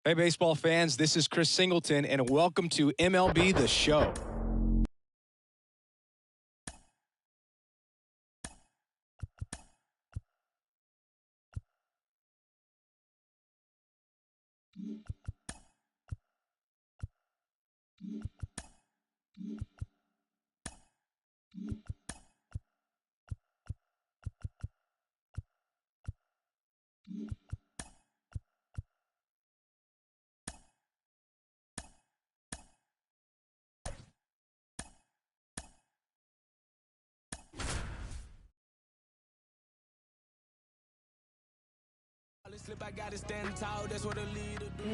Hey, baseball fans, this is Chris Singleton, and welcome to MLB The Show. Slip, I gotta stand tall, that's what a leader do.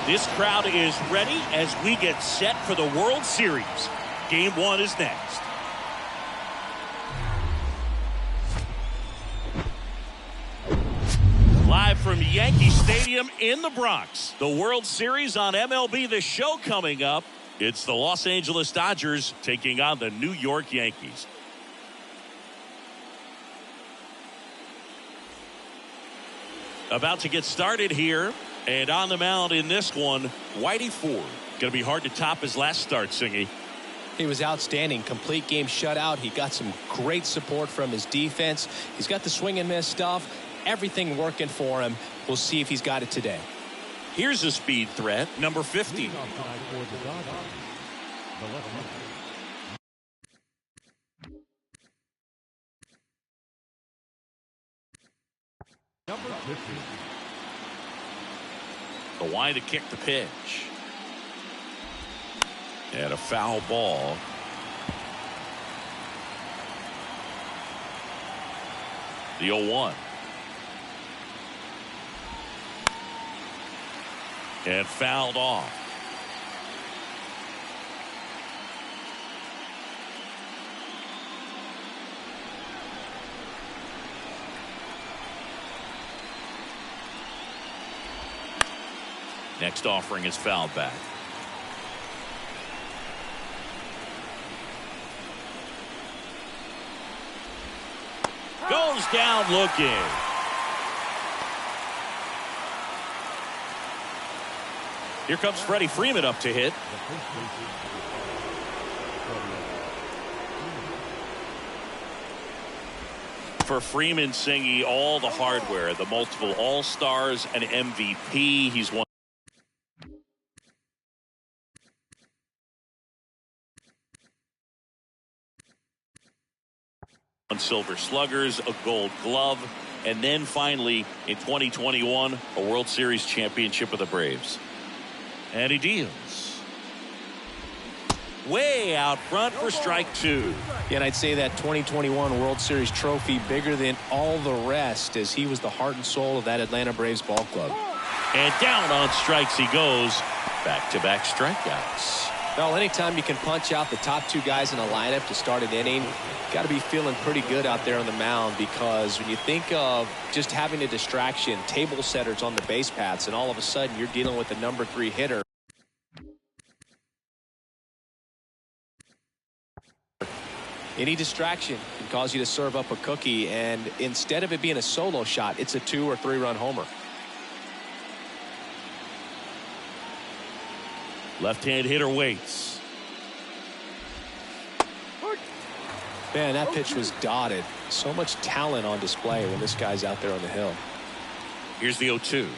This crowd is ready as we get set for the World Series. Game 1 is next. Live from Yankee Stadium in the Bronx, the World Series on MLB The Show coming up. It's the Los Angeles Dodgers taking on the New York Yankees. About to get started here, and on the mound in this one, Whitey Ford. Going to be hard to top his last start, Singy. He was outstanding. Complete game shutout. He got some great support from his defense. He's got the swing and miss stuff. Everything working for him. We'll see if he's got it today. Here's a speed threat, number 50. Number 50. The line to kick the pitch. And a foul ball. The 0-1. And fouled off. Next offering is fouled back. Goes down looking. Here comes Freddie Freeman up to hit. For Freeman, Singy, all the hardware, the multiple All-Stars, an MVP. He's won Silver Sluggers, a Gold Glove, and then finally in 2021 a World Series championship with the Braves. And he deals way out front for strike 2. Yeah, and I'd say that 2021 World Series trophy bigger than all the rest, as he was the heart and soul of that Atlanta Braves ball club. And down on strikes he goes. Back-to-back strikeouts. Well, anytime you can punch out the top two guys in a lineup to start an inning, got to be feeling pretty good out there on the mound, because when you think of just having a distraction, table setters on the base paths, and all of a sudden you're dealing with a number 3 hitter. Any distraction can cause you to serve up a cookie, and instead of it being a solo shot, it's a 2 or 3 run homer. Left-hand hitter waits. Man, that pitch was dotted. So much talent on display when this guy's out there on the hill. Here's the 0-2.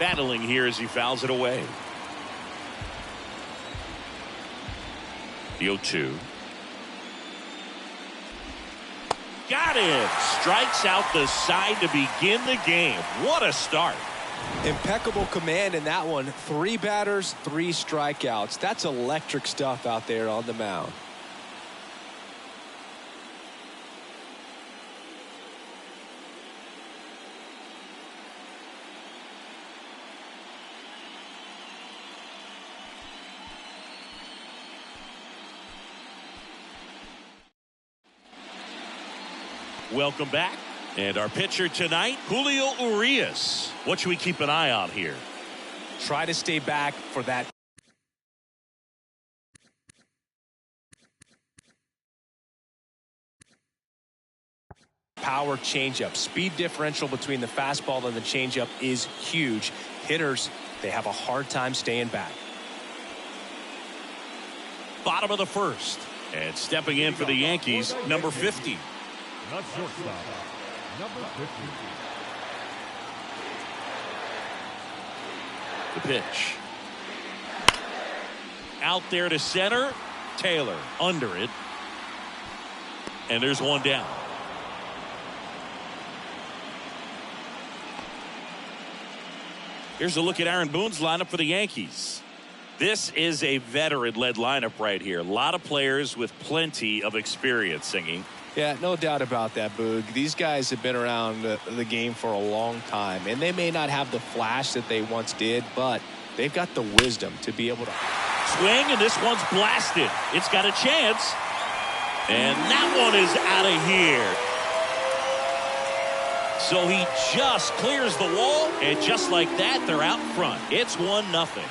Battling here as he fouls it away. The 0-2. Got it. Strikes out the side to begin the game. What a start. Impeccable command in that one. 3 batters, 3 strikeouts. That's electric stuff out there on the mound. Welcome back. And our pitcher tonight, Julio Urias. What should we keep an eye on here? Try to stay back for that. Power changeup. Speed differential between the fastball and the changeup is huge. Hitters, they have a hard time staying back. Bottom of the first. And stepping in for the Yankees, number 50. Not shortstop. Number 50. The pitch. Out there to center. Taylor under it. And there's one down. Here's a look at Aaron Boone's lineup for the Yankees. This is a veteran-led lineup right here. A lot of players with plenty of experience, Singing. Yeah, no doubt about that, Boog. These guys have been around the game for a long time, and they may not have the flash that they once did, but they've got the wisdom to be able to swing, and this one's blasted. It's got a chance, and that one is out of here. So he just clears the wall, and just like that, they're out front. It's 1-0.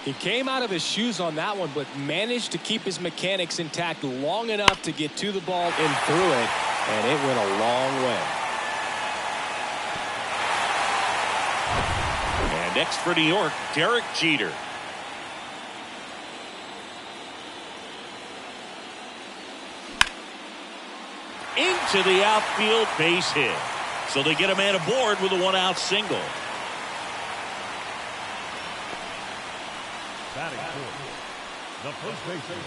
He came out of his shoes on that one, but managed to keep his mechanics intact long enough to get to the ball and through it, and it went a long way. And next for New York, Derek Jeter. Into the outfield, base hit. So they get a man aboard with a one-out single. Batting fourth. The first baseman.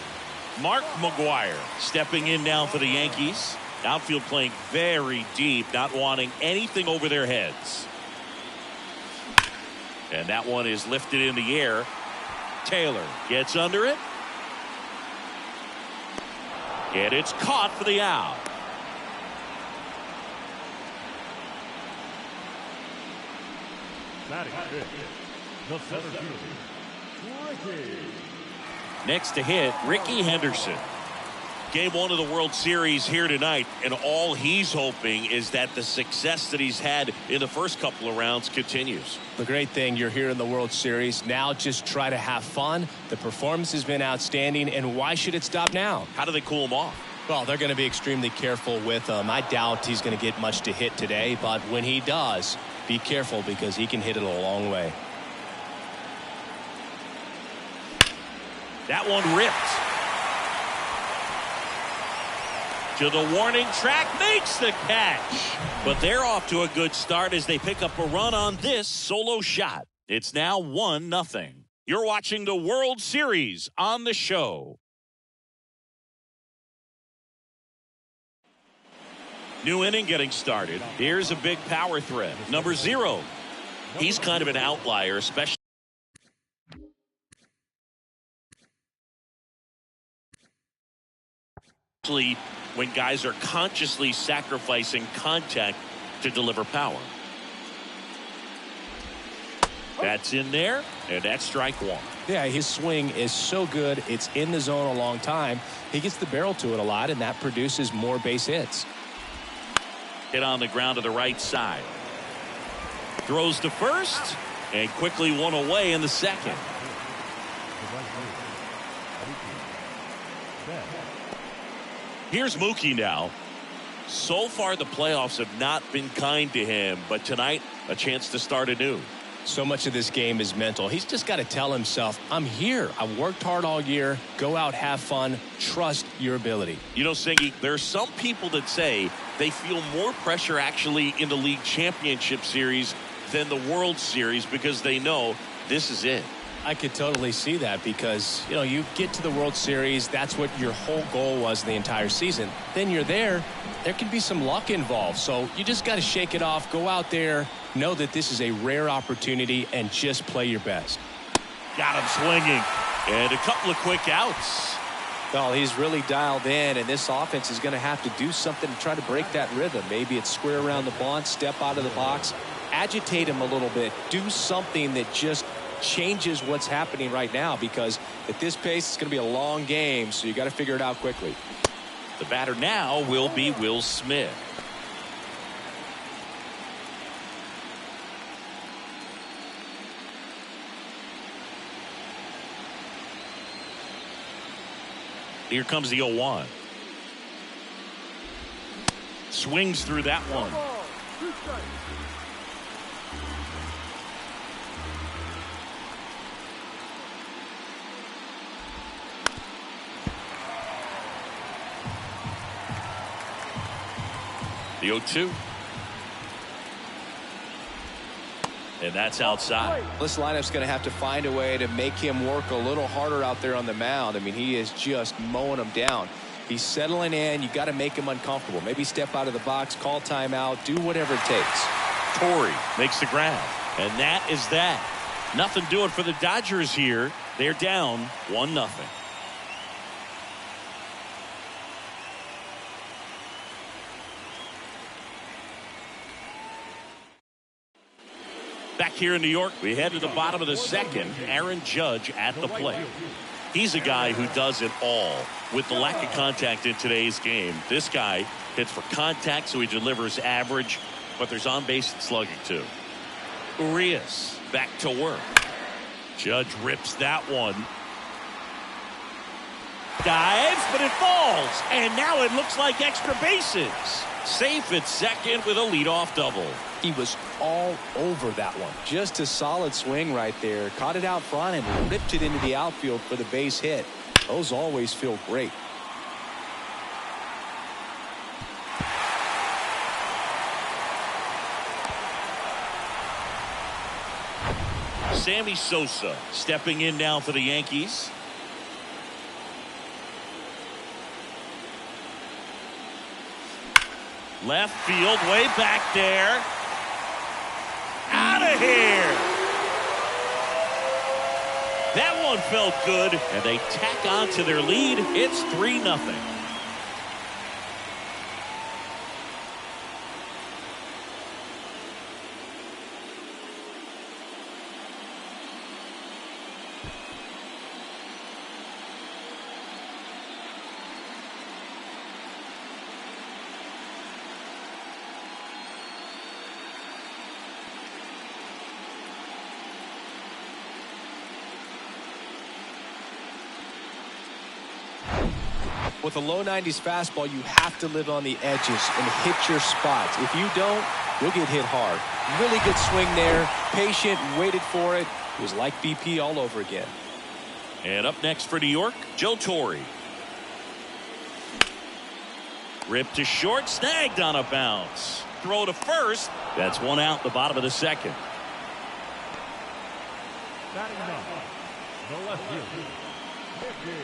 Mark McGuire stepping in now for the Yankees. Outfield playing very deep, not wanting anything over their heads. And that one is lifted in the air. Taylor gets under it. And it's caught for the out. Batting fifth. The center fielder. Ricky. Next to hit, Ricky Henderson. Game one of the World Series here tonight, and all he's hoping is that the success that he's had in the first couple of rounds continues. The great thing, you're here in the World Series. Now just try to have fun. The performance has been outstanding, and why should it stop now? How do they cool him off? Well, they're going to be extremely careful with him. I doubt he's going to get much to hit today, but when he does, be careful because he can hit it a long way. That one ripped. To the warning track, makes the catch. But they're off to a good start as they pick up a run on this solo shot. It's now 1-0. You're watching the World Series on the show. New inning getting started. Here's a big power threat. Number 0. He's kind of an outlier, especially when guys are consciously sacrificing contact to deliver power. That's in there, and that's strike one. Yeah, his swing is so good. It's in the zone a long time. He gets the barrel to it a lot, and that produces more base hits. Hit on the ground to the right side. Throws to first, and quickly one away in the second. Here's Mookie now. So far, the playoffs have not been kind to him, but tonight, a chance to start anew. So much of this game is mental. He's just got to tell himself, I'm here. I've worked hard all year. Go out, have fun. Trust your ability. You know, Singy, there are some people that say they feel more pressure actually in the league championship series than the World Series because they know this is it. I could totally see that because, you know, you get to the World Series. That's what your whole goal was the entire season. Then you're there. There can be some luck involved. So you just got to shake it off. Go out there. Know that this is a rare opportunity and just play your best. Got him swinging. And a couple of quick outs. Well, he's really dialed in, and this offense is going to have to do something to try to break that rhythm. Maybe it's square around the bunt, step out of the box, agitate him a little bit, do something that just changes what's happening right now, because at this pace it's going to be a long game, so you got to figure it out quickly. The batter now will be Will Smith. Here comes the 0-1. Swings through that one. The 0-2. And that's outside. This lineup's going to have to find a way to make him work a little harder out there on the mound. I mean, he is just mowing them down. He's settling in. You got to make him uncomfortable. Maybe step out of the box, call timeout, do whatever it takes. Torrey makes the grab. And that is that. Nothing doing for the Dodgers here. They're down 1-0. Back here in New York, we head to the bottom of the second. Aaron Judge at the plate. He's a guy who does it all. With the lack of contact in today's game, this guy hits for contact, so he delivers average, but there's on-base slugging too. Urias back to work. Judge rips that one. Dives, but it falls, and now it looks like extra bases. Safe at second with a leadoff double. He was all over that one. Just a solid swing right there. Caught it out front and ripped it into the outfield for the base hit. Those always feel great. Sammy Sosa stepping in now for the Yankees. Left field, way back there. Out of here. That one felt good, and they tack on to their lead. It's 3-0. With a low 90s fastball, you have to live on the edges and hit your spots. If you don't, you'll get hit hard. Really good swing there. Patient, waited for it. It was like BP all over again. And up next for New York, Joe Torre. Ripped to short, snagged on a bounce. Throw to first. That's one out, the bottom of the second. Batting ninth, the left fielder, Mickey.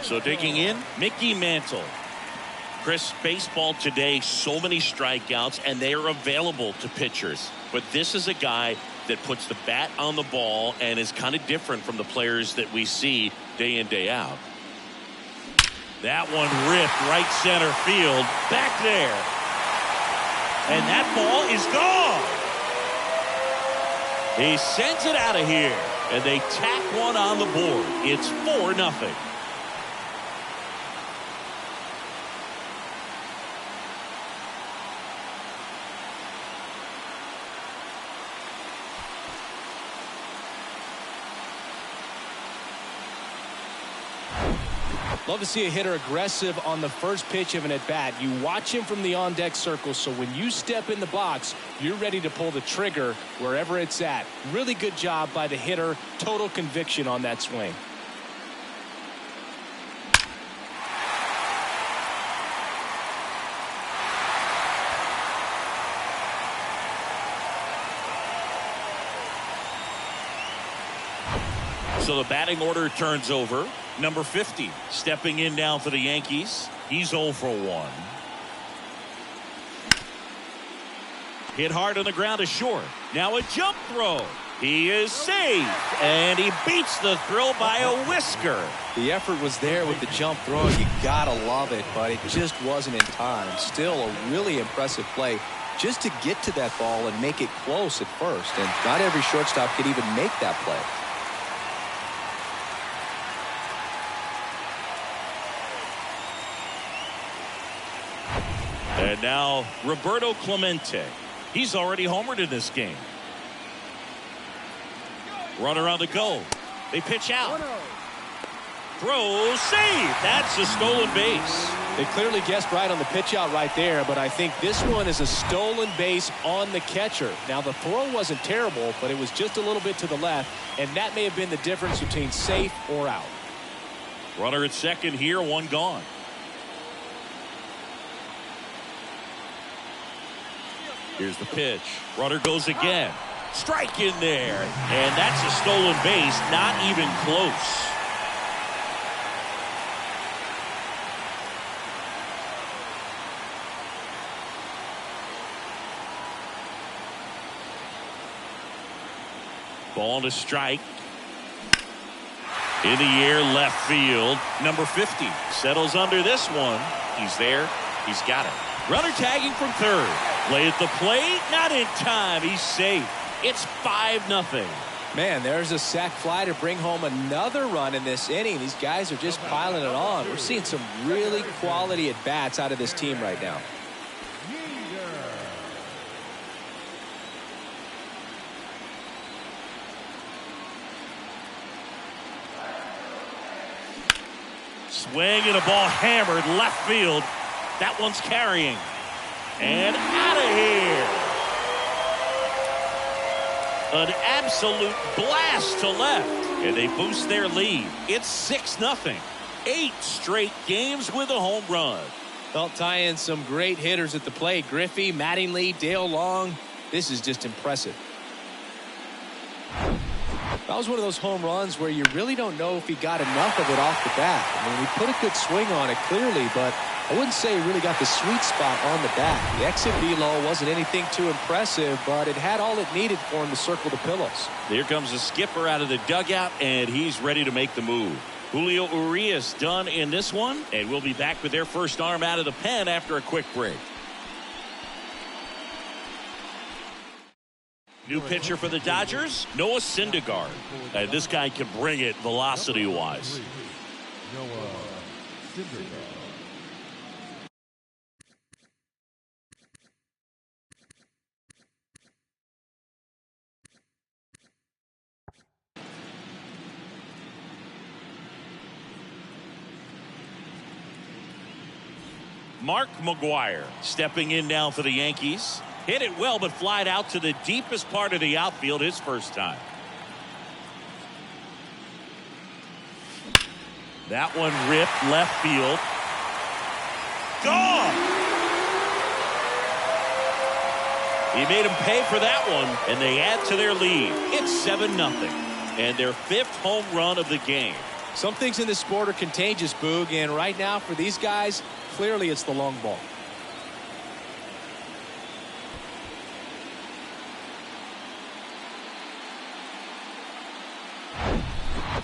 So digging in, Mickey Mantle. Chris, baseball today, so many strikeouts, and they are available to pitchers. But this is a guy that puts the bat on the ball and is kind of different from the players that we see day in, day out. That one ripped right center field, back there. And that ball is gone. He sends it out of here, and they tack one on the board. It's 4-0. Love to see a hitter aggressive on the first pitch of an at-bat. You watch him from the on-deck circle, so when you step in the box, you're ready to pull the trigger wherever it's at. Really good job by the hitter. Total conviction on that swing. So the batting order turns over. Number 50 stepping in now for the Yankees. He's 0 for 1. Hit hard on the ground to short. Now a jump throw. He is safe, and he beats the throw by a whisker. The effort was there with the jump throw. You gotta love it, but it just wasn't in time. Still a really impressive play just to get to that ball and make it close at first. And not every shortstop could even make that play. And now Roberto Clemente. He's already homered in this game. Runner on the go. They pitch out. Throw, save. That's a stolen base. They clearly guessed right on the pitch out right there, but I think this one is a stolen base on the catcher. Now, the throw wasn't terrible, but it was just a little bit to the left, and that may have been the difference between safe or out. Runner at second here, one gone. Here's the pitch. Runner goes again. Strike in there. And that's a stolen base, not even close. Ball to strike. In the air, left field. Number 50 settles under this one. He's there. He's got it. Runner tagging from third. Play at the plate. Not in time. He's safe. It's 5-0. Man, there's a sac fly to bring home another run in this inning. These guys are just piling it on. We're seeing some really quality at-bats out of this team right now. Swing and a ball hammered left field. That one's carrying. And out of here. An absolute blast to left. And they boost their lead. It's 6-0. 8 straight games with a home run. Well, tie in some great hitters at the plate. Griffey, Mattingly, Dale Long. This is just impressive. That was one of those home runs where you really don't know if he got enough of it off the bat. I mean, he put a good swing on it clearly, but I wouldn't say he really got the sweet spot on the bat. The exit velo wasn't anything too impressive, but it had all it needed for him to circle the pillows. Here comes the skipper out of the dugout, and he's ready to make the move. Julio Urias done in this one, and we'll be back with their first arm out of the pen after a quick break. New pitcher for the Dodgers, Noah Syndergaard. And this guy can bring it velocity-wise. Noah Syndergaard. Mark McGwire stepping in now for the Yankees. Hit it well, but flied out to the deepest part of the outfield his first time. That one ripped left field. Gone! He made him pay for that one, and they add to their lead. It's 7-0, and their 5th home run of the game. Some things in this sport are contagious, Boog, and right now for these guys, clearly it's the long ball.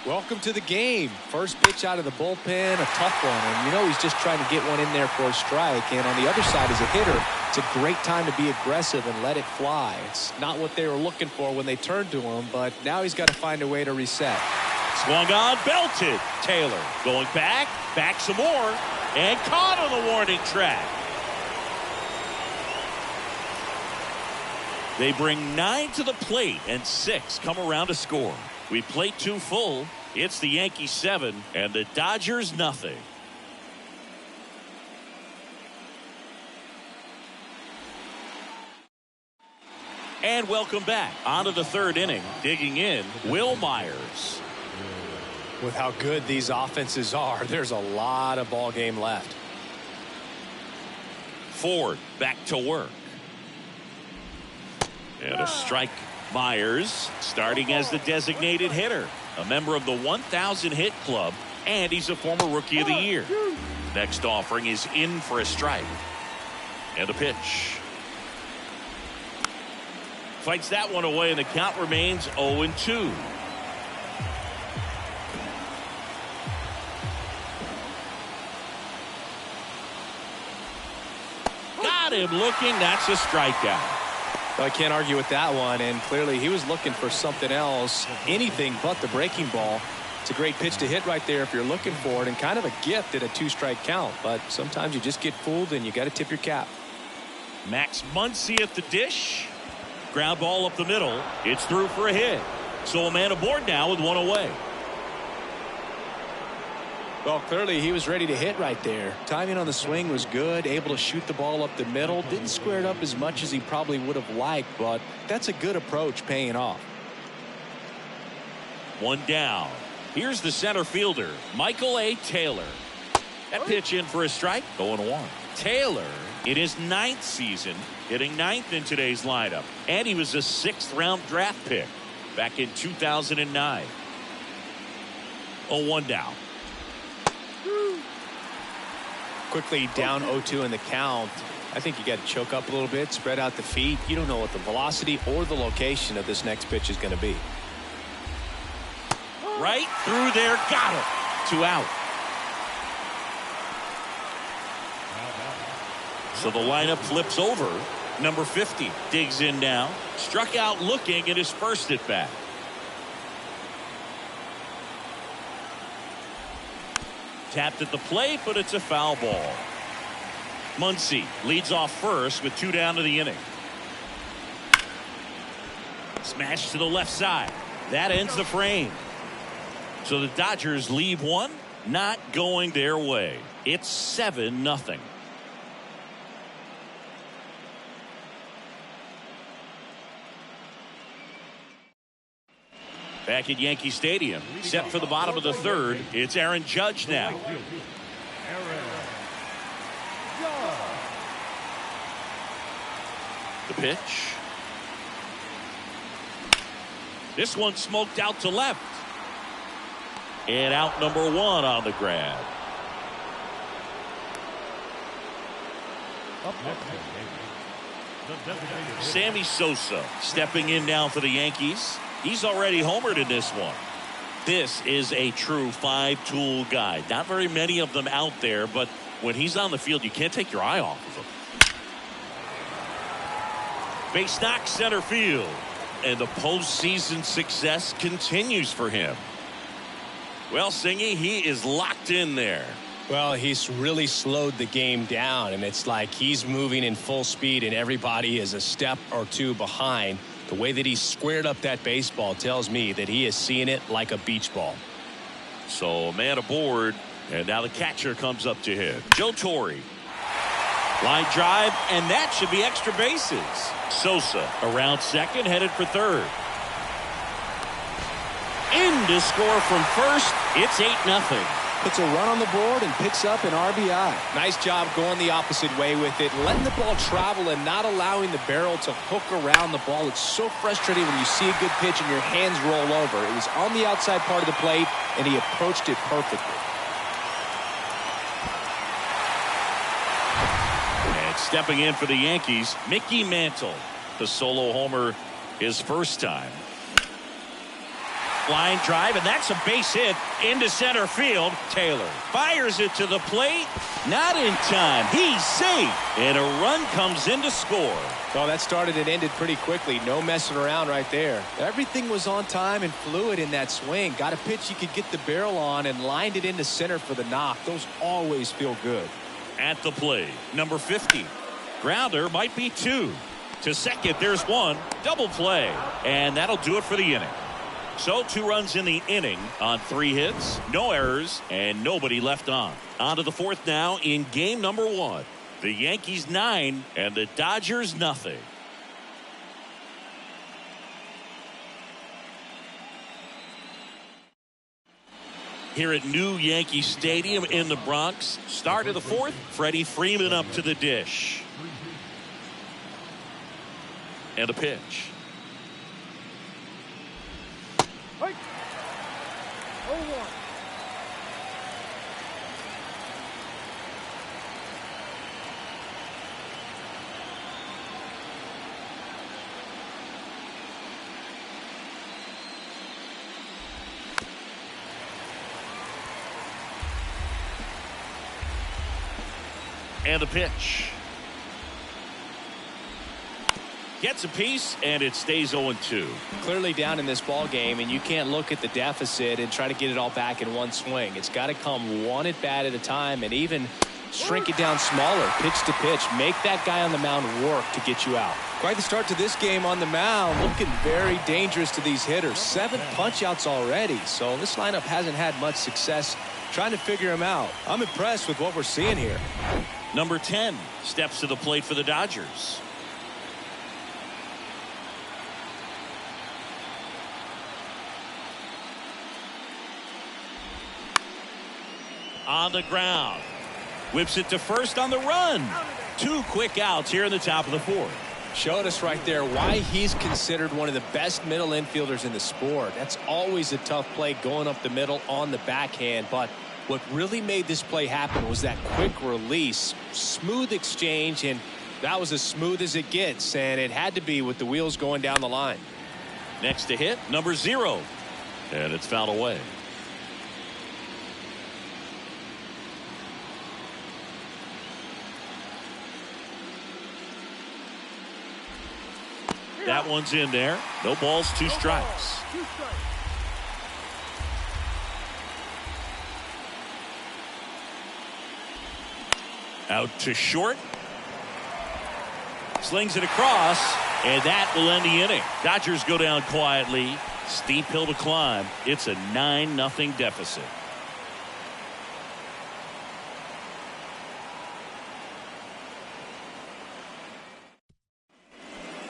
Welcome to the game. First pitch out of the bullpen, a tough one. And you know he's just trying to get one in there for a strike. And on the other side, as a hitter, it's a great time to be aggressive and let it fly. It's not what they were looking for when they turned to him, but now he's got to find a way to reset. Swung on, belted. Taylor going back some more, and caught on the warning track. They bring 9 to the plate, and 6 come around to score. We plate 2 full. It's the Yankees 7 and the Dodgers nothing. And welcome back. On to the 3rd inning. Digging in, Will Myers. With how good these offenses are, there's a lot of ball game left. Ford back to work. And a strike. Myers starting as the designated hitter, a member of the 1,000 hit club, and he's a former Rookie of the Year. Next offering is in for a strike. And a pitch. Fights that one away, and the count remains 0-2. Got him looking. That's a strikeout. Well, I can't argue with that one, and clearly he was looking for something else, anything but the breaking ball. It's a great pitch to hit right there if you're looking for it, and kind of a gift at a 2-strike count. But sometimes you just get fooled, and you got to tip your cap. Max Muncy at the dish. Ground ball up the middle. It's through for a hit. So a man aboard now with one away. Well, clearly he was ready to hit right there. Timing on the swing was good, able to shoot the ball up the middle. Didn't square it up as much as he probably would have liked, but that's a good approach, paying off. One down. Here's the center fielder, Michael A. Taylor. That pitch in for a strike, 0-1. Taylor, in his 9th season, hitting 9th in today's lineup. And he was a 6th-round draft pick back in 2009. 0-1 down. Quickly down 0-2 in the count. I think you got to choke up a little bit, spread out the feet. You don't know what the velocity or the location of this next pitch is going to be. Right through there, got him. 2 out. So the lineup flips over. Number 50 digs in now. Struck out looking at his first at bat. Tapped at the plate, but it's a foul ball. Muncy leads off first with 2 down to the inning. Smash to the left side. That ends the frame. So the Dodgers leave one, not going their way. It's 7-0. Back at Yankee Stadium, set for the bottom of the 3rd. It's Aaron Judge now. The pitch. This one smoked out to left. And out number 1 on the grab. Sammy Sosa stepping in now for the Yankees. He's already homered in this one. This is a true 5-tool guy. Not very many of them out there, but when he's on the field, you can't take your eye off of him. Base knock center field. And the postseason success continues for him. Well, Singy, he is locked in there. Well, he's really slowed the game down, and it's like he's moving in full speed, and everybody is a step or 2 behind. The way that he squared up that baseball tells me that he is seeing it like a beach ball. So a man aboard, and now the catcher comes up to hit. Joe Torre. Line drive, and that should be extra bases. Sosa around second, headed for third. In to score from first. It's 8-0. Puts a run on the board and picks up an RBI. Nice job going the opposite way with it, letting the ball travel and not allowing the barrel to hook around the ball. It's so frustrating when you see a good pitch and your hands roll over. It was on the outside part of the plate, and he approached it perfectly. And stepping in for the Yankees, Mickey Mantle. The solo homer his first time. Line drive, and that's a base hit into center field. Taylor fires it to the plate. Not in time. He's safe. And a run comes in to score. Well, that started and ended pretty quickly. No messing around right there. Everything was on time and fluid in that swing. Got a pitch you could get the barrel on and lined it into center for the knock. Those always feel good. At the plate, number 50. Grounder might be 2. To second, there's 1. Double play. And that'll do it for the inning. So 2 runs in the inning on 3 hits, no errors, and nobody left on. On to the 4th now in game number 1. The Yankees 9 and the Dodgers nothing. Here at New Yankee Stadium in the Bronx, start of the 4th, Freddie Freeman up to the dish. And a pitch. And the pitch. Gets a piece, and it stays 0-2. Clearly down in this ball game, and you can't look at the deficit and try to get it all back in one swing. It's got to come one at bat at a time, and even shrink it down smaller, pitch to pitch. Make that guy on the mound work to get you out. Quite the start to this game on the mound. Looking very dangerous to these hitters. 7 punch-outs already, so this lineup hasn't had much success trying to figure him out. I'm impressed with what we're seeing here. Number 10 steps to the plate for the Dodgers. On the ground. Whips it to first on the run. 2 quick outs here in the top of the 4th. Showed us right there why he's considered one of the best middle infielders in the sport. That's always a tough play going up the middle on the backhand, but what really made this play happen was that quick release, smooth exchange, and that was as smooth as it gets, and it had to be with the wheels going down the line. Next to hit, number 0, and it's fouled away. That one's in there. No balls, 2 strikes. Out to short. Slings it across, and that will end the inning. Dodgers go down quietly. Steep hill to climb. It's a 9-0 deficit.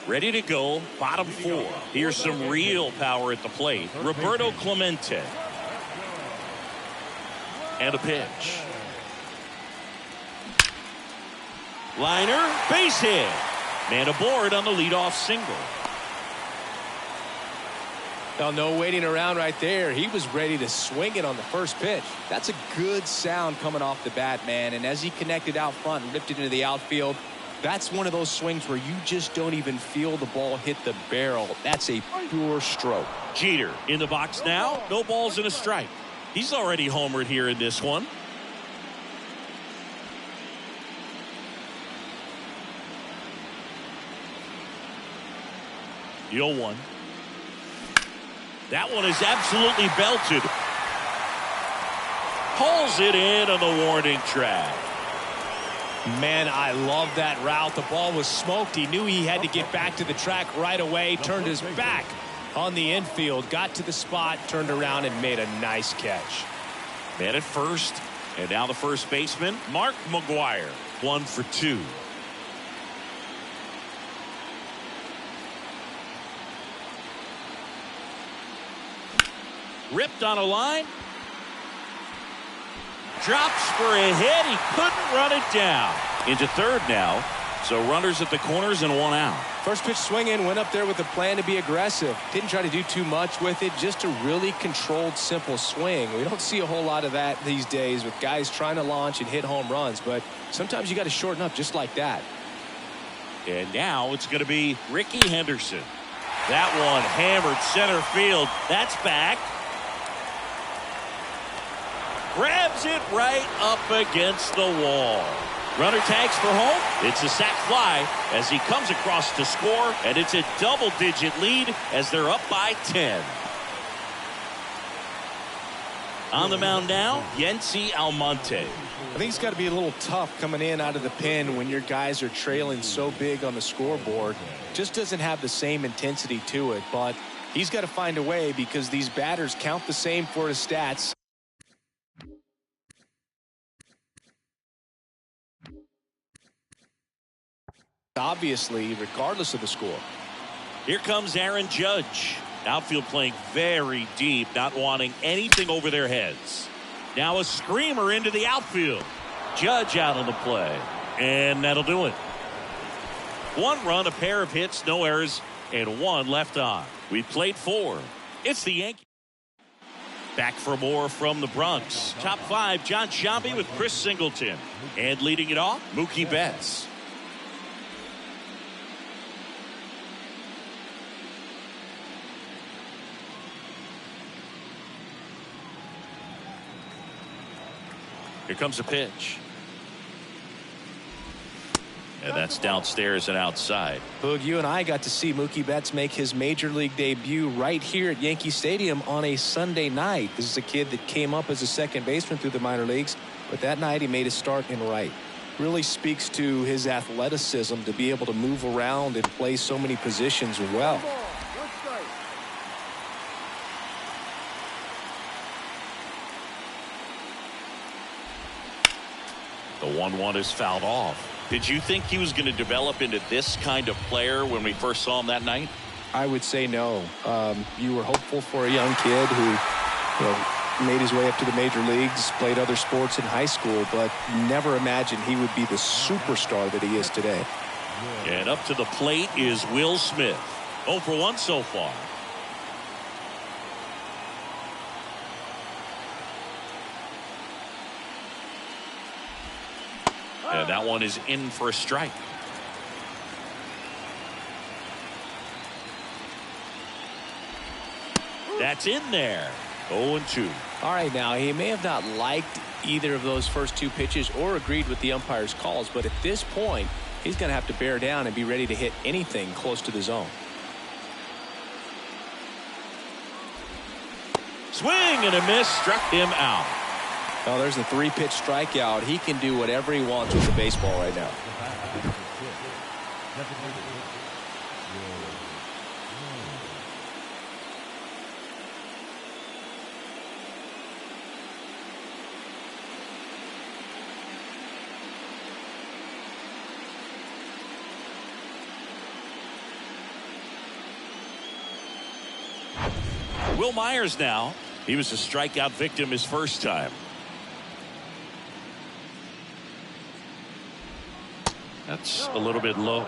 Ready to go, bottom 4. Here's some real power at the plate. Roberto Clemente. And a pitch. Liner, base hit. Man aboard on the leadoff single. Well, no waiting around right there. He was ready to swing it on the first pitch. That's a good sound coming off the bat, man. And as he connected out front and ripped it into the outfield, that's one of those swings where you just don't even feel the ball hit the barrel. That's a pure stroke. Jeter in the box now. No balls and a strike. He's already homered here in this one. The 0-1. That one is absolutely belted. Pulls it in on the warning track. Man, I love that route. The ball was smoked. He knew he had to get back to the track right away. Turned his back on the infield. Got to the spot, turned around, and made a nice catch. Man at first. And now the first baseman, Mark McGwire. 1 for 2. Ripped on a line. Drops for a hit. He couldn't run it down. Into third now. So runners at the corners and 1 out. First pitch swinging, went up there with a plan to be aggressive. Didn't try to do too much with it. Just a really controlled, simple swing. We don't see a whole lot of that these days with guys trying to launch and hit home runs. But sometimes you got to shorten up just like that. And now it's going to be Ricky Henderson. That one hammered center field. That's back. Grabs it right up against the wall. Runner tags for home. It's a sac fly as he comes across to score, and it's a double-digit lead as they're up by 10. On the mound now, Yency Almonte. I think it's got to be a little tough coming in out of the pen when your guys are trailing so big on the scoreboard. Just doesn't have the same intensity to it, but he's got to find a way because these batters count the same for his stats. Obviously, regardless of the score. Here comes Aaron Judge. Outfield playing very deep, not wanting anything over their heads. Now a screamer into the outfield. Judge out on the play. And that'll do it. 1 run, a pair of hits, no errors, and 1 left on. We played 4. It's the Yankees. Back for more from the Bronx. Top 5, John Sciambi with Chris Singleton. And leading it off, Mookie Betts. Here comes a pitch. And that's downstairs and outside. Boog, you and I got to see Mookie Betts make his major league debut right here at Yankee Stadium on a Sunday night. This is a kid that came up as a second baseman through the minor leagues, but that night he made his start in right. Really speaks to his athleticism to be able to move around and play so many positions well. The 1-1 is fouled off. Did you think he was going to develop into this kind of player when we first saw him that night? I would say no. You were hopeful for a young kid who, made his way up to the major leagues, played other sports in high school, but never imagined he would be the superstar that he is today. And up to the plate is Will Smith. 0 for 1 so far. And that one is in for a strike. That's in there. 0-2. All right, now he may have not liked either of those first two pitches or agreed with the umpire's calls, but at this point he's going to have to bear down and be ready to hit anything close to the zone. Swing and a miss, struck him out. Oh, there's the 3-pitch strikeout. He can do whatever he wants with the baseball right now. Will Myers now. He was a strikeout victim his first time. That's a little bit low.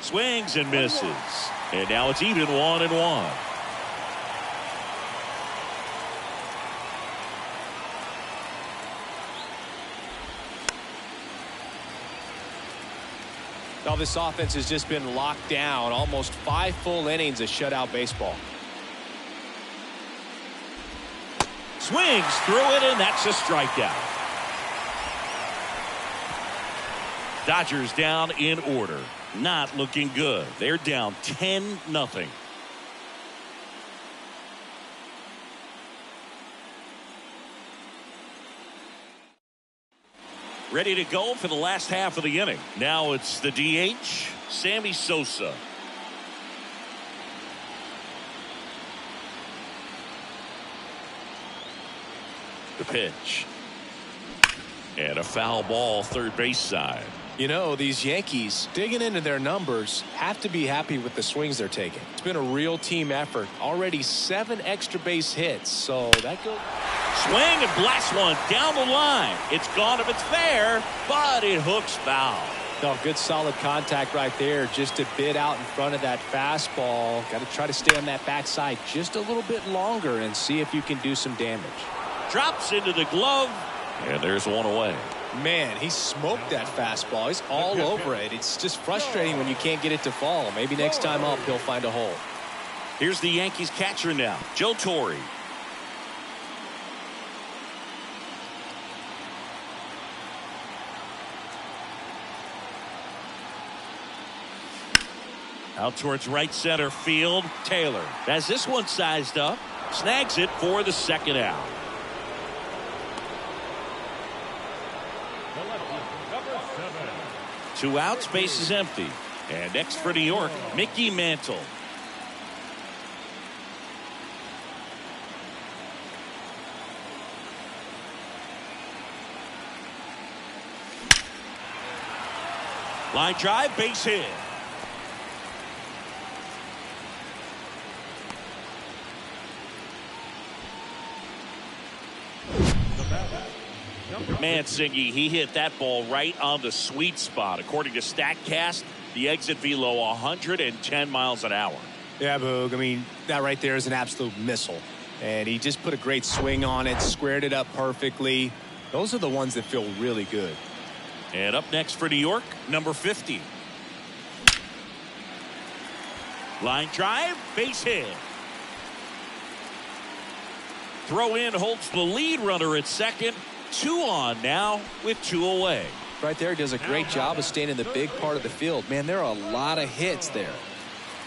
Swings and misses. And now it's even 1-1. Now this offense has just been locked down. Almost 5 full innings of shutout baseball. Swings through it, and that's a strikeout. Dodgers down in order. Not looking good. They're down 10-0. Ready to go for the last half of the inning. Now it's the DH, Sammy Sosa. The pitch. And a foul ball, third base side. You know, these Yankees, digging into their numbers, have to be happy with the swings they're taking. It's been a real team effort. Already 7 extra base hits, so that goes. Swing and blast one down the line. It's gone if it's fair, but it hooks foul. No, good solid contact right there, just a bit out in front of that fastball. Got to try to stay on that backside just a little bit longer and see if you can do some damage. Drops into the glove, and there's one away. Man, he smoked that fastball. He's all over it. It's just frustrating when you can't get it to fall. Maybe next time up he'll find a hole. Here's the Yankees catcher now, Joe Torre. Out towards right center field. Taylor has this one sized up. Snags it for the second out. Number 7. 2 outs, base is empty. And next for New York, Mickey Mantle. Line drive, base hit. Mansingy, he hit that ball right on the sweet spot. According to StatCast, the exit velo 110 miles an hour. Yeah, Boog. I mean, that right there is an absolute missile. And he just put a great swing on it, squared it up perfectly. Those are the ones that feel really good. And up next for New York, number 50. Line drive, base hit. throw in holds the lead runner at second. 2 on now with 2 away. Right there, does a great job of staying in the big part of the field. Man, there are a lot of hits there.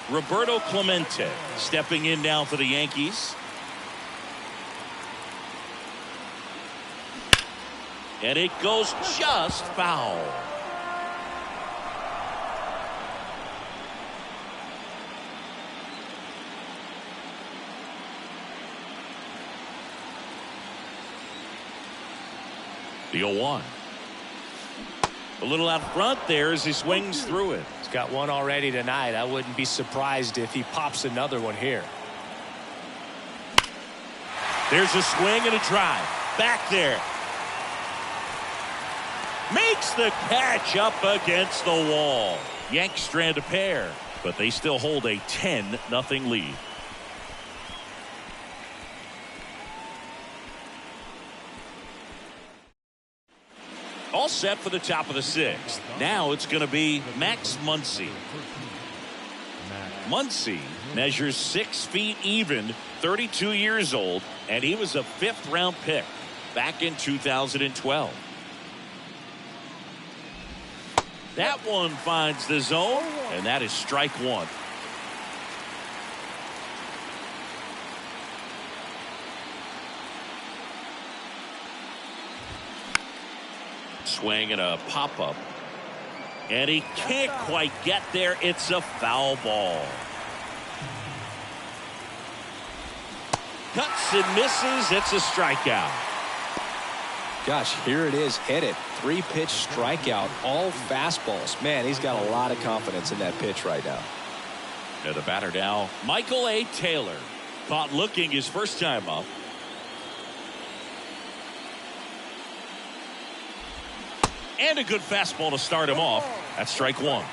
Roberto Clemente stepping in now for the Yankees. And it goes just foul. The 0-1. A little out front there as he swings through it. He's got one already tonight. I wouldn't be surprised if he pops another one here. There's a swing and a drive. Back there. Makes the catch up against the wall. Yanks strand a pair, but they still hold a 10-0 lead. All set for the top of the 6th. Now it's going to be Max Muncy. Muncy measures 6 feet even, 32 years old, and he was a 5th-round pick back in 2012. That one finds the zone, and that is strike 1. Swing and a pop-up. And he can't quite get there. It's a foul ball. Cuts and misses. It's a strikeout. Gosh, here it is, hit it. 3-pitch strikeout, all fastballs. Man, he's got a lot of confidence in that pitch right now. And the batter now, Michael A. Taylor. Caught looking his first time up. And a good fastball to start him off. That's strike 1.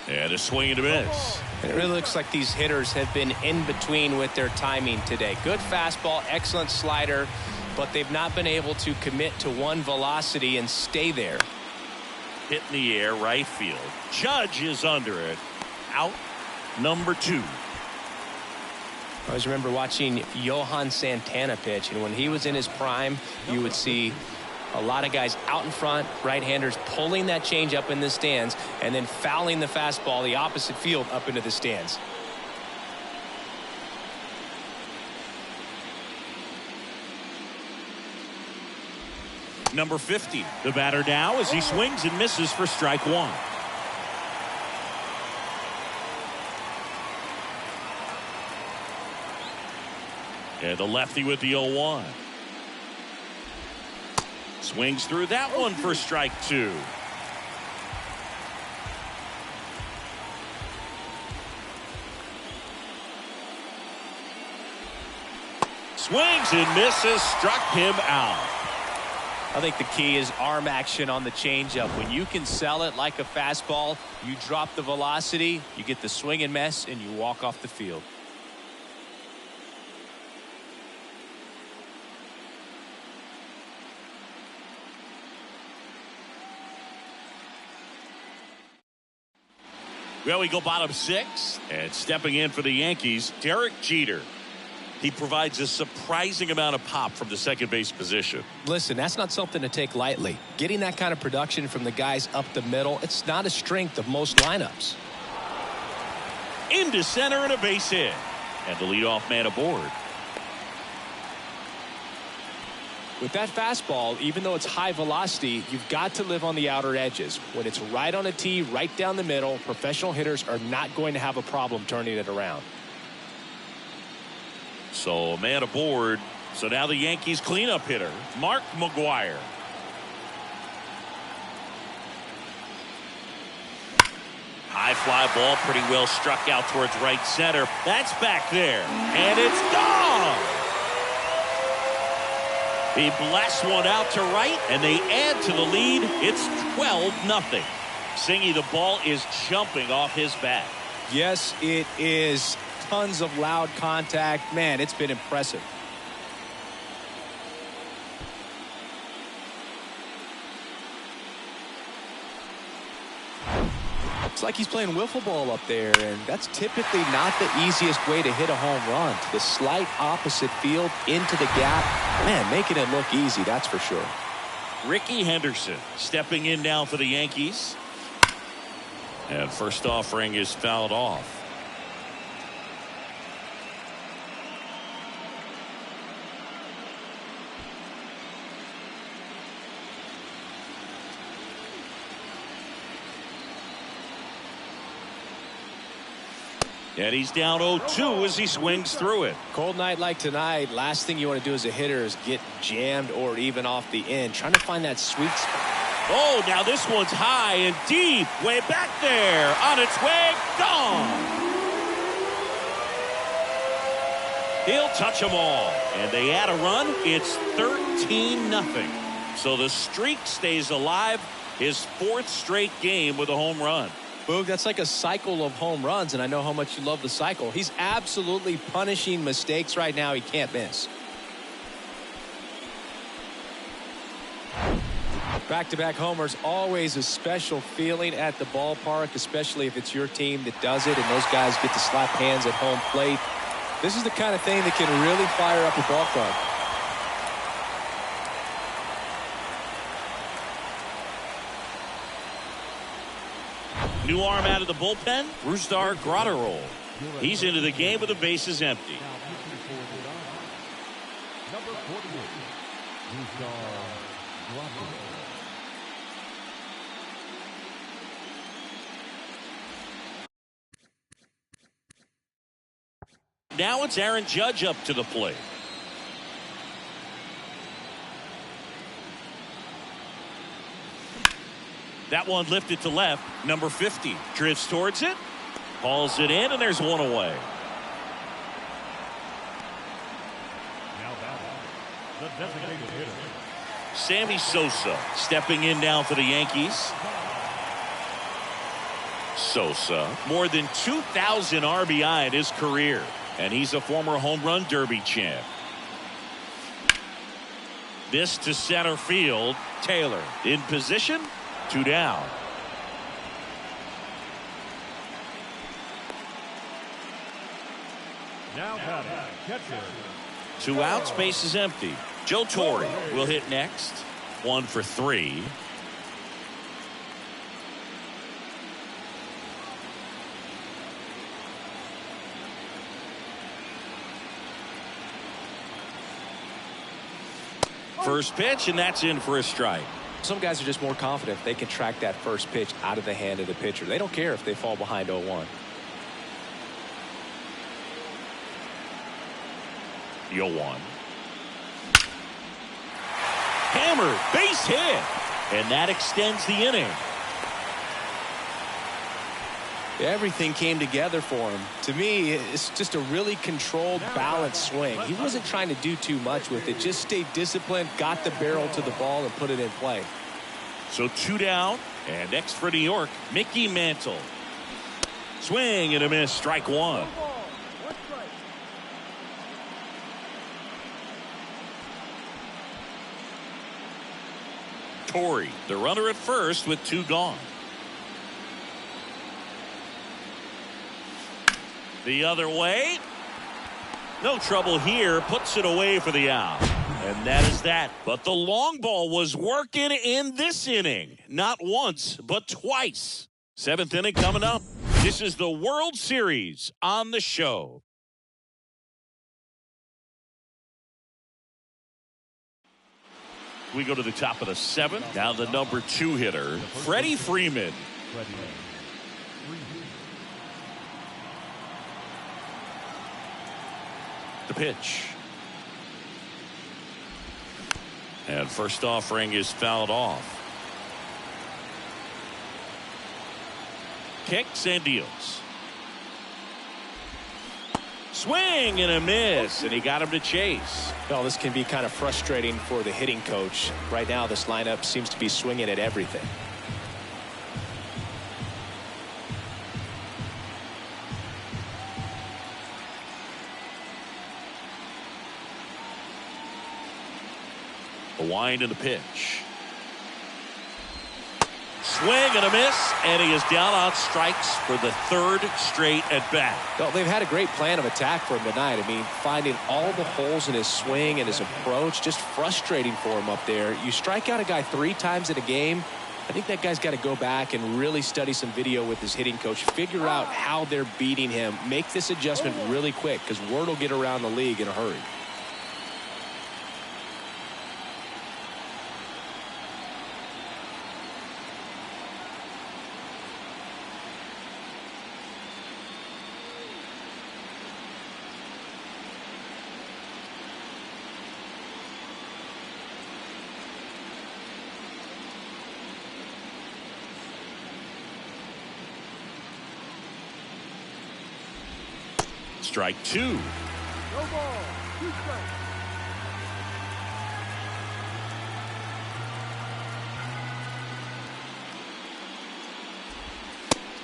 And a swing and a miss. It really looks like these hitters have been in between with their timing today. Good fastball, excellent slider, but they've not been able to commit to one velocity and stay there. Hit in the air, right field. Judge is under it. Out number 2. I always remember watching Johan Santana pitch, and when he was in his prime, you would see a lot of guys out in front, right-handers pulling that change up in the stands and then fouling the fastball the opposite field up into the stands. Number 50, the batter now as he swings and misses for strike 1. And the lefty with the 0-1. Swings through that one for strike 2. Swings and misses, struck him out. I think the key is arm action on the changeup. When you can sell it like a fastball, you drop the velocity, you get the swing and miss, and you walk off the field. Well, we go bottom 6, and stepping in for the Yankees, Derek Jeter. He provides a surprising amount of pop from the second base position. Listen, that's not something to take lightly. Getting that kind of production from the guys up the middle, it's not a strength of most lineups. Into center and a base hit. And the leadoff man aboard. With that fastball, even though it's high velocity, you've got to live on the outer edges. When it's right on a tee, right down the middle, professional hitters are not going to have a problem turning it around. So a man aboard. So now the Yankees cleanup hitter, Mark McGwire. High fly ball, pretty well struck out towards right center. That's back there, and it's gone. He blasts one out to right, and they add to the lead. It's 12-0. Singy, the ball is jumping off his bat. Yes, it is. Tons of loud contact. Man, it's been impressive. It's like he's playing wiffle ball up there, and that's typically not the easiest way to hit a home run. To the slight opposite field, into the gap. Man, making it look easy, that's for sure. Ricky Henderson stepping in now for the Yankees. And first offering is fouled off. And he's down 0-2 as he swings through it. Cold night like tonight, last thing you want to do as a hitter is get jammed or even off the end. Trying to find that sweet spot. Oh, now this one's high and deep. Way back there. On its way. Gone. He'll touch them all. And they add a run. It's 13-0. So the streak stays alive. His 4th straight game with a home run. Boog, that's like a cycle of home runs, and I know how much you love the cycle. He's absolutely punishing mistakes right now he can't miss. Back-to-back homers, always a special feeling at the ballpark, especially if it's your team that does it, and those guys get to slap hands at home plate. This is the kind of thing that can really fire up a ball club. New arm out of the bullpen, Brusdar Graterol. He's into the game with the bases empty. Number 48, Brusdar Graterol. Now it's Aaron Judge up to the plate. That one lifted to left. Number 50 drifts towards it. Hauls it in, and there's one away. Now batting, the designated hitter, Sammy Sosa stepping in now for the Yankees. Sosa, more than 2,000 RBI in his career, and he's a former home run derby champ. This to center field. Taylor in position. 2 down. now batting, catcher, 2 outs, base is empty. Joe Torre will hit next. 1 for 3. First pitch, and that's in for a strike. Some guys are just more confident they can track that first pitch out of the hand of the pitcher. They don't care if they fall behind 0-1. 0-1. Hammered, base hit, and that extends the inning. Everything came together for him. To me, it's just a really controlled, balanced swing. He wasn't trying to do too much with it. Just stayed disciplined, got the barrel to the ball, and put it in play. So 2 down, and next for New York, Mickey Mantle. Swing and a miss, strike 1. Torre, the runner at first with 2 gone. The other way. No trouble here. Puts it away for the out. And that is that. But the long ball was working in this inning. Not once, but twice. 7th inning coming up. This is the World Series on the show. We go to the top of the 7th. Now the number 2 hitter, Freddie Freeman. The pitch. And first offering is fouled off. Kicks and deals. Swing and a miss, and he got him to chase. Well, this can be kind of frustrating for the hitting coach. Right now, this lineup seems to be swinging at everything. The wind and the pitch. Swing and a miss, and he is down on strikes for the third straight at bat. Well, they've had a great plan of attack for him tonight. I mean, finding all the holes in his swing and his approach, just frustrating for him up there. You strike out a guy 3 times in a game, I think that guy's got to go back and really study some video with his hitting coach, figure out how they're beating him, make this adjustment really quick, because word will get around the league in a hurry. Strike 2. No ball. 2 strikes.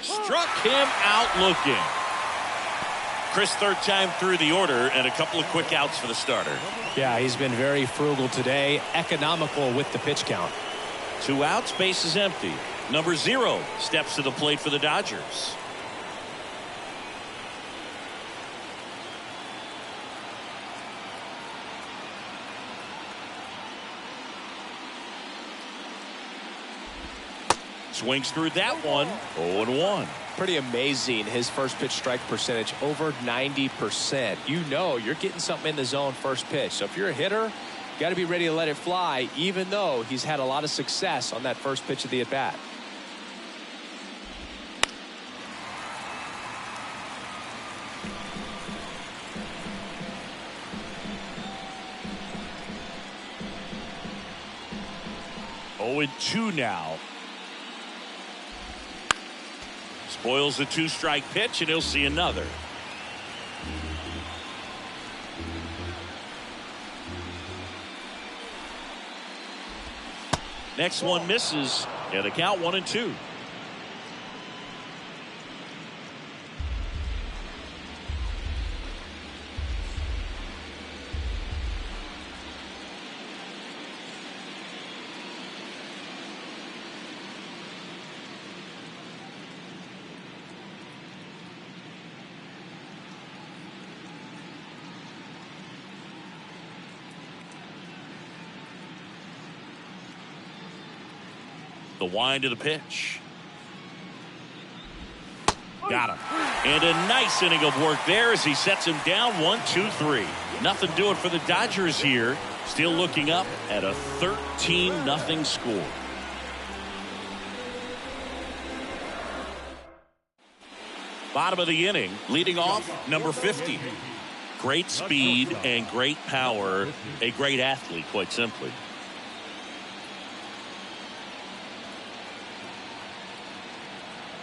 Struck him out looking. Chris, third time through the order, and a couple of quick outs for the starter. Yeah, he's been very frugal today, economical with the pitch count. 2 outs, base is empty. Number 0 steps to the plate for the Dodgers. Swings through that one. 0-1. Pretty amazing, his first pitch strike percentage, over 90%. You know you're getting something in the zone first pitch. So if you're a hitter, you got to be ready to let it fly, even though he's had a lot of success on that first pitch of the at-bat. Oh, 2 now. Spoils the 2-strike pitch, and he'll see another. Next one misses, and the count 1-2. The wind of the pitch. Got him. And a nice inning of work there as he sets him down 1-2-3. Nothing doing for the Dodgers here. Still looking up at a 13-0 score. Bottom of the inning, leading off, number 50. Great speed and great power. A great athlete, quite simply.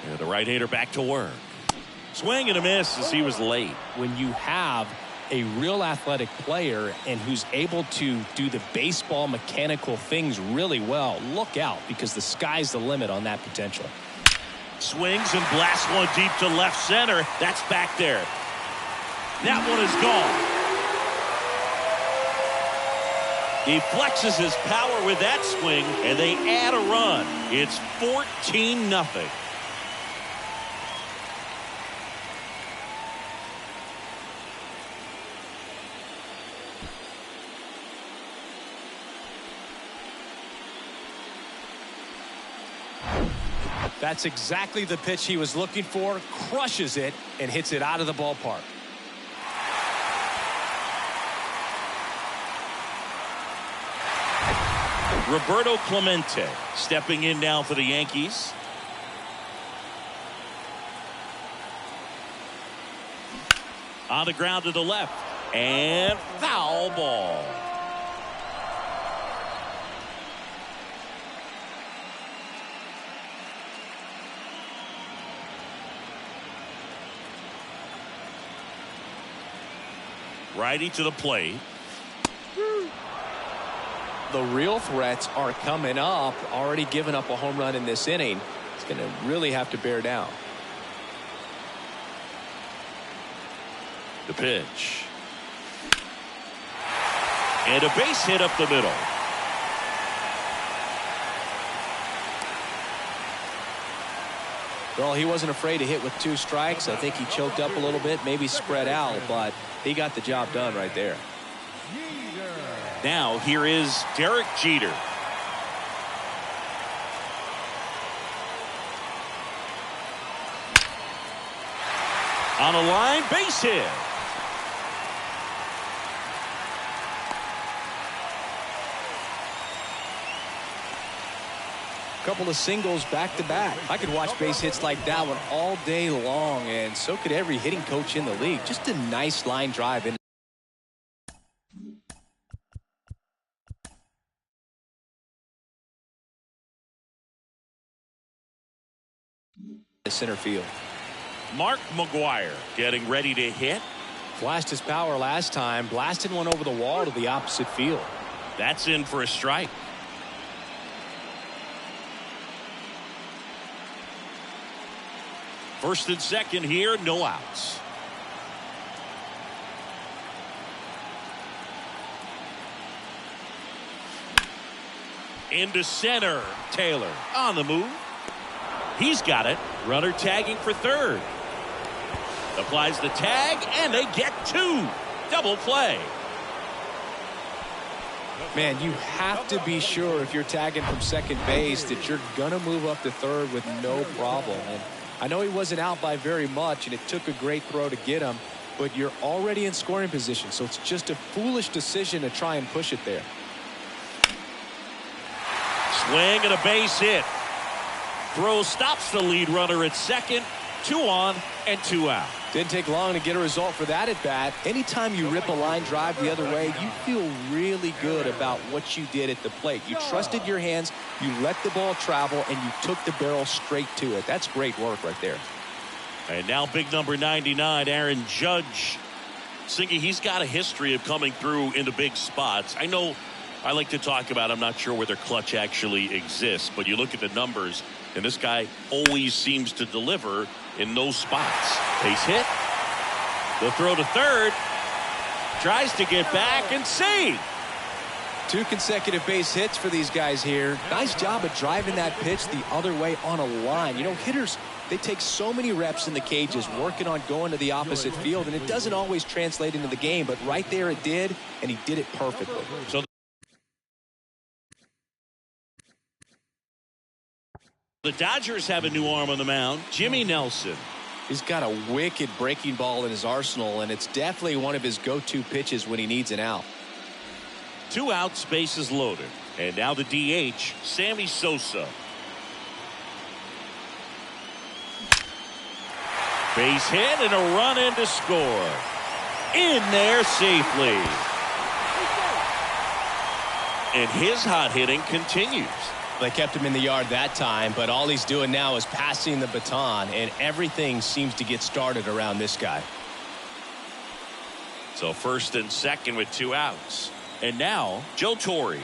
And the right-hander back to work. Swing and a miss as he was late. When you have a real athletic player and who's able to do the baseball mechanical things really well, look out, because the sky's the limit on that potential. Swings and blasts one deep to left center. That's back there. That one is gone. He flexes his power with that swing, and they add a run. It's 14-0. That's exactly the pitch he was looking for, crushes it, and hits it out of the ballpark. Roberto Clemente stepping in now for the Yankees. On the ground to the left, and foul ball. Righty to the plate. The real threats are coming up. Already given up a home run in this inning. It's going to really have to bear down. The pitch. And a base hit up the middle. Well, he wasn't afraid to hit with 2 strikes. I think he choked up a little bit, maybe spread out, but he got the job done right there. Now here is Derek Jeter. On a line, base hit. Couple of singles back to back. I could watch base hits like that one all day long, and so could every hitting coach in the league. Just a nice line drive in the center field. Mark McGwire getting ready to hit. Flashed his power last time, blasted one over the wall to the opposite field. That's in for a strike. First and second here, no outs. Into center, Taylor on the move. He's got it. Runner tagging for third. Applies the tag, and they get 2. Double play. Man, you have to be sure if you're tagging from second base that you're going to move up to third with no problem. And I know he wasn't out by very much, and it took a great throw to get him, but you're already in scoring position, so it's just a foolish decision to try and push it there. Swing and a base hit. Throw stops the lead runner at second. 2 on and 2 out. Didn't take long to get a result for that at bat. Anytime you rip a line drive the other way, you feel really good about what you did at the plate. You trusted your hands, you let the ball travel, and you took the barrel straight to it. That's great work right there. And now big number 99, Aaron Judge. Singy, he's got a history of coming through into big spots. I know I like to talk about, I'm not sure whether clutch actually exists, but you look at the numbers, and this guy always seems to deliver in those spots. Base hit. The throw to third. Tries to get back and save. 2 consecutive base hits for these guys here. Nice job of driving that pitch the other way on a line. You know, hitters, they take so many reps in the cages working on going to the opposite field, and it doesn't always translate into the game, but right there it did, and he did it perfectly. So the Dodgers have a new arm on the mound, Jimmy Nelson. He's got a wicked breaking ball in his arsenal, and it's definitely one of his go-to pitches when he needs an out. 2 outs, bases loaded. And now the DH, Sammy Sosa. Base hit and a run in to score. In there safely. And his hot hitting continues. They kept him in the yard that time, but all he's doing now is passing the baton, and everything seems to get started around this guy. So first and second with 2 outs. And now Joe Torre.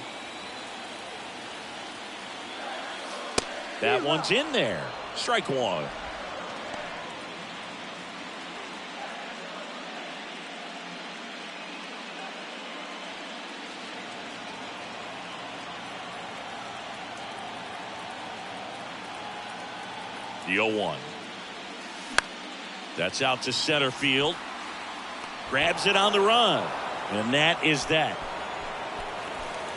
That one's in there. Strike 1. The 0-1. That's out to center field. Grabs it on the run. And that is that.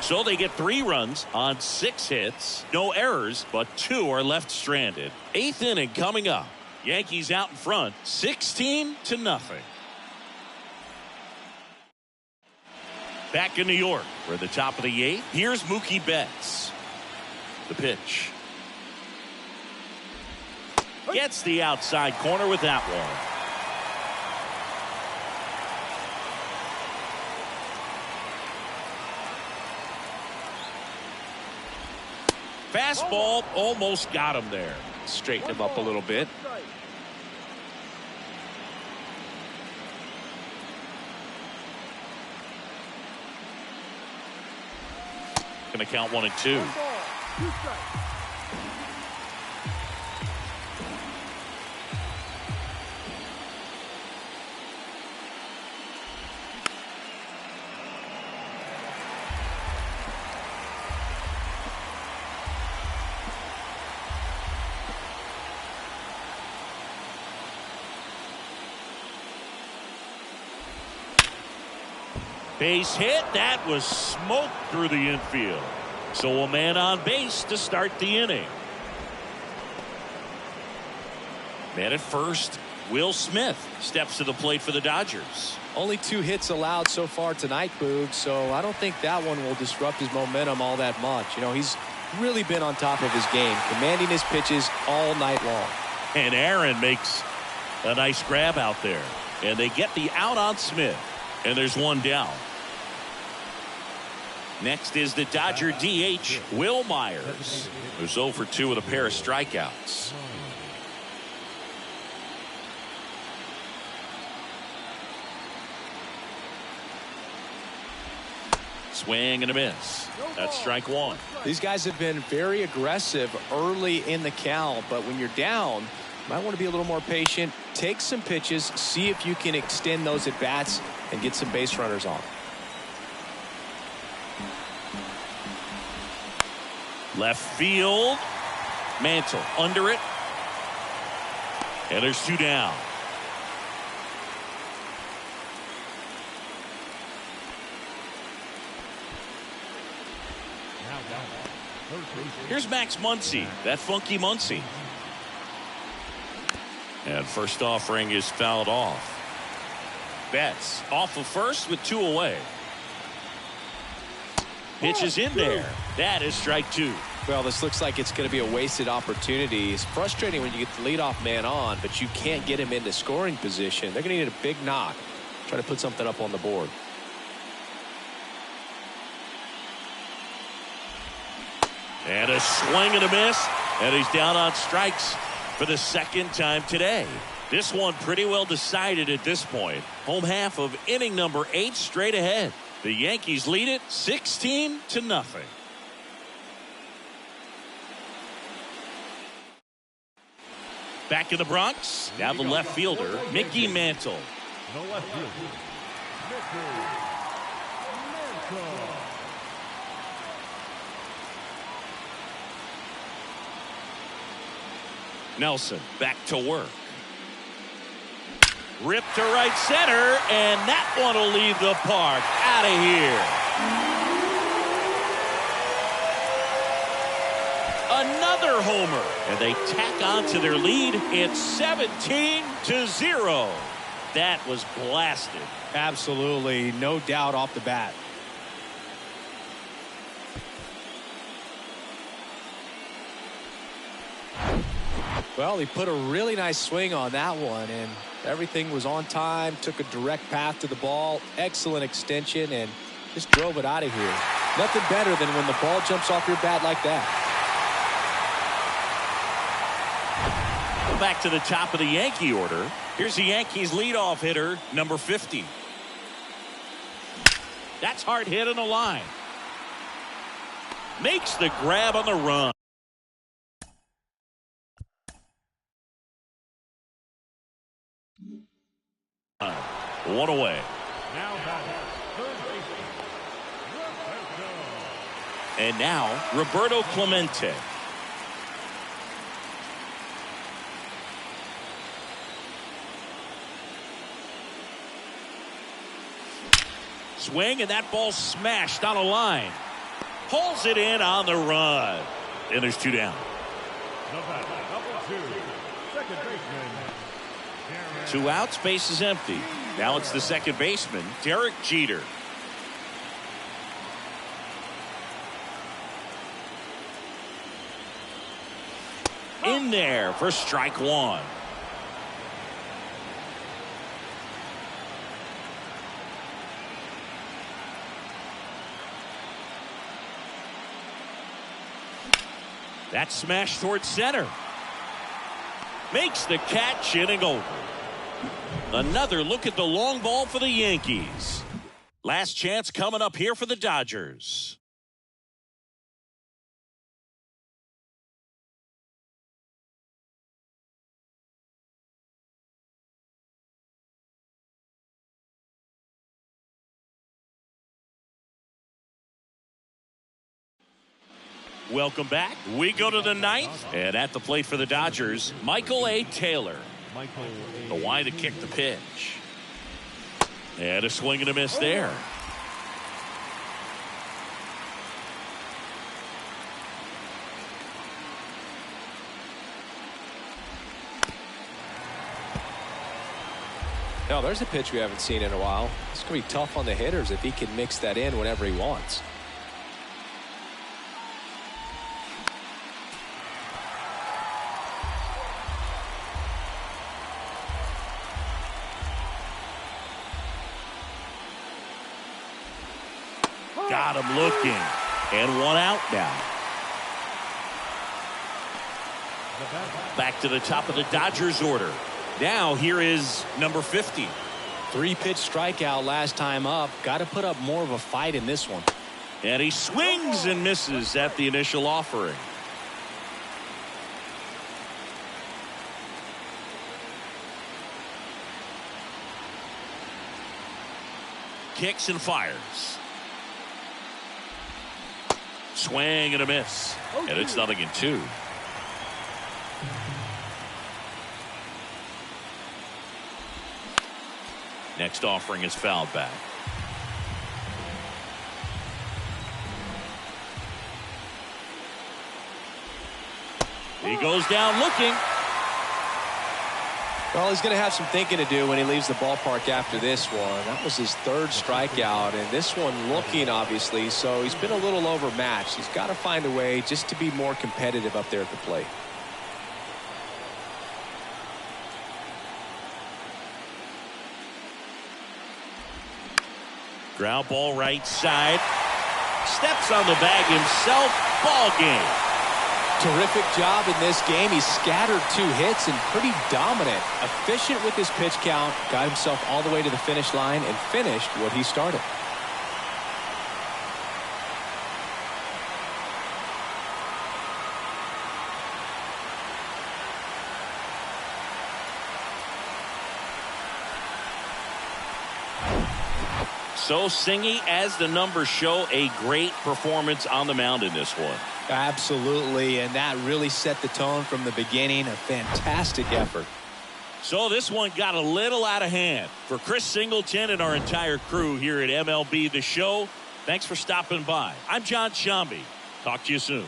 So they get 3 runs on 6 hits. No errors, but 2 are left stranded. 8th inning coming up. Yankees out in front, 16-0. Back in New York for the top of the 8th. Here's Mookie Betts. The pitch. Gets the outside corner with that one. Fastball almost got him there. Straighten him up a little bit. Gonna count 1 and 2. Base hit. That was smoke through the infield. So a man on base to start the inning. Man at first, Will Smith steps to the plate for the Dodgers. Only 2 hits allowed so far tonight, Boog, so I don't think that one will disrupt his momentum all that much. You know, he's really been on top of his game, commanding his pitches all night long. And Aaron makes a nice grab out there. And they get the out on Smith. And there's one down. Next is the Dodger DH, Will Myers, who's 0 for 2 with a pair of strikeouts. Swing and a miss. That's strike 1. These guys have been very aggressive early in the count, but when you're down, you might want to be a little more patient. Take some pitches, see if you can extend those at bats and get some base runners on. Left field. Mantle under it. And there's 2 down. Here's Max Muncy, that funky Muncy. And first offering is fouled off. Betts off of first with 2 away. Pitch is in there. That is strike 2. Well, this looks like it's going to be a wasted opportunity. It's frustrating when you get the leadoff man on, but you can't get him into scoring position. They're going to need a big knock. Try to put something up on the board. And a swing and a miss. And he's down on strikes for the 2nd time today. This one pretty well decided at this point. Home half of inning number 8 straight ahead. The Yankees lead it 16-0. Back in the Bronx. Now the left fielder, Mickey Mantle. The left fielder, Mickey Mantle. Nelson back to work. Ripped to right center, and that one will leave the park. Out of here. Another homer, and they tack on to their lead. It's 17-0. That was blasted. Absolutely, no doubt off the bat. Well, he put a really nice swing on that one, and everything was on time, took a direct path to the ball, excellent extension, and just drove it out of here. Nothing better than when the ball jumps off your bat like that. Back to the top of the Yankee order. Here's the Yankees leadoff hitter, number 50. That's hard hit on the line. Makes the grab on the run. One away. Now batting, third baseman, Roberto. And now Roberto Clemente. Swing, and that ball smashed on a line. Pulls it in on the run. And there's 2 down. The batter, number 2, second baseman, 2 outs, base is empty. Now it's the second baseman, Derek Jeter. In there for strike 1. That smash towards center. Makes the catch, inning over. Another look at the long ball for the Yankees. Last chance coming up here for the Dodgers. Welcome back. We go to the 9th, and at the plate for the Dodgers, Michael A. Taylor. The wide to kick the pitch. And a swing and a miss there. No, there's a pitch we haven't seen in a while. It's going to be tough on the hitters if he can mix that in whenever he wants. Got him looking. And one out now. Back to the top of the Dodgers order. Now here is number 50. 3-pitch strikeout last time up. Got to put up more of a fight in this one. And he swings and misses at the initial offering. Kicks and fires. Swing and a miss. And it's 0-2. Next offering is fouled back. He goes down looking. Well, he's going to have some thinking to do when he leaves the ballpark after this one. That was his 3rd strikeout, and this one looking, obviously, so he's been a little overmatched. He's got to find a way just to be more competitive up there at the plate. Ground ball right side. Steps on the bag himself. Ball game. Terrific job in this game. He scattered 2 hits and pretty dominant. Efficient with his pitch count. Got himself all the way to the finish line and finished what he started. So Singy, as the numbers show, a great performance on the mound in this one. Absolutely, and that really set the tone from the beginning. A fantastic effort. So this one got a little out of hand. For Chris Singleton and our entire crew here at MLB The Show, thanks for stopping by. I'm John Shambi. Talk to you soon.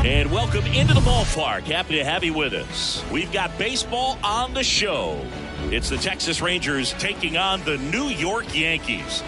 And welcome into the ballpark. Happy to have you with us. We've got baseball on the show. It's the Texas Rangers taking on the New York Yankees.